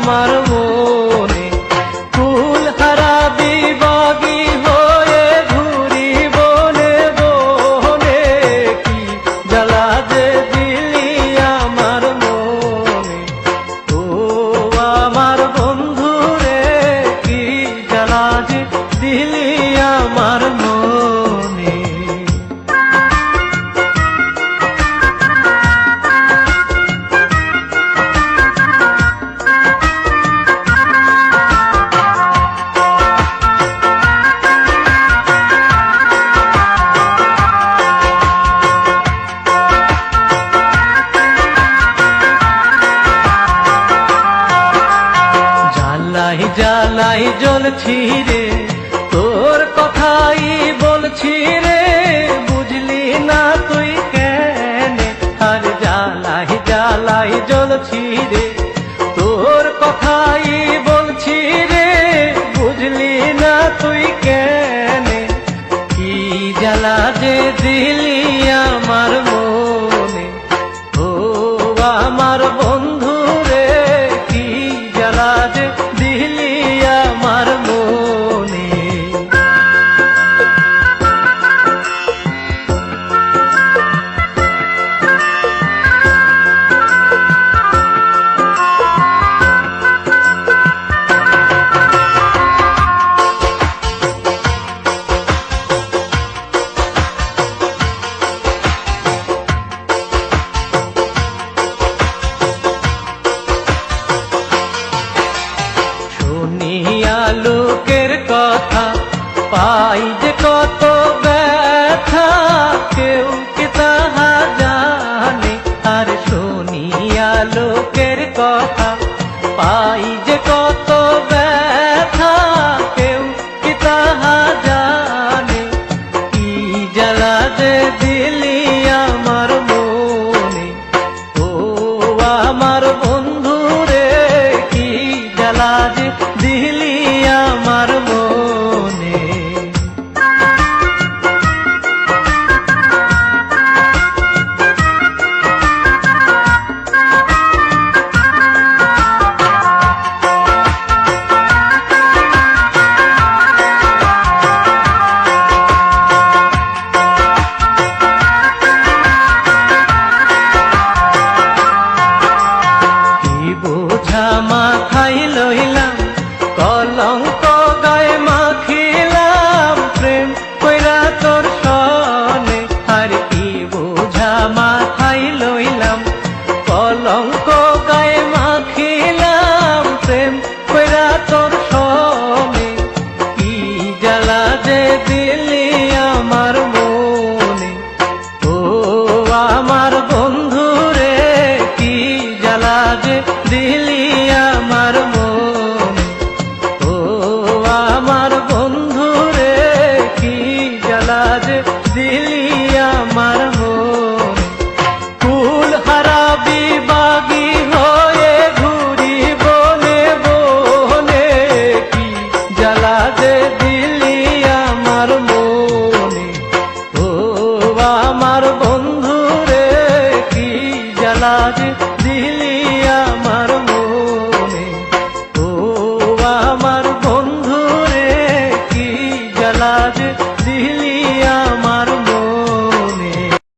আমার মনে। কুল হারাবি বাগি হয়ে ঘুরি বনে বনে, কি জ্বালা যে দিলি আমার মনে। ও আমার বন্ধু রে, কি জ্বালা যে দিলি আমার মনে। জ্বালাই জ্বালাই জ্বলছি রে, তোর কথাই বলছি রে, বুঝলি না তুই কেনে। আর জ্বালাই জ্বালাই জ্বলছি রে, তোর কথাই বলছি রে, বুঝলি না তুই কেনে। কি জ্বালা যে দিলি আমার মনে। ও আমার বন্ধু রে, কি জ্বালা যে দিলি আমার মনে। শুনিয়া লোকের কথা পাই যে কত ব্যথা, কেউ কি তাহা জানে। আর শুনিয়া লোকের কথা পাই যে কত ব্যথা, কেউ কি তাহা জানে। কি জ্বালা যে দিলি আমার মনে। ও আমার বন্ধু রে, কি জ্বালা যে দিলি আমার মনে। কি বোঝা মাথায় লইলাম, কলঙ্ক গায়ে মাখিলাম, প্রেম কইরা তোর সনে। আর কি বোঝা মাথায় লইলাম, কলঙ্ক গায়ে মাখিলাম, প্রেম কইরা তোর সনে। কি জ্বালা যে দিলি আমার মনে। ও আমার বন্ধু রে, কি জ্বালা যে দিলি আমার মনে। ও আমার বন্ধু রে, কি জ্বালা যে দিলি আমার মনে। কুল হারাবি বাগি হয়ে ঘুরি বনে বনে, কি জ্বালা যে দিলি আমার মনে। ও আমার বন্ধু রে, কি জ্বালা যে দিলি আমার মনে। ও আমার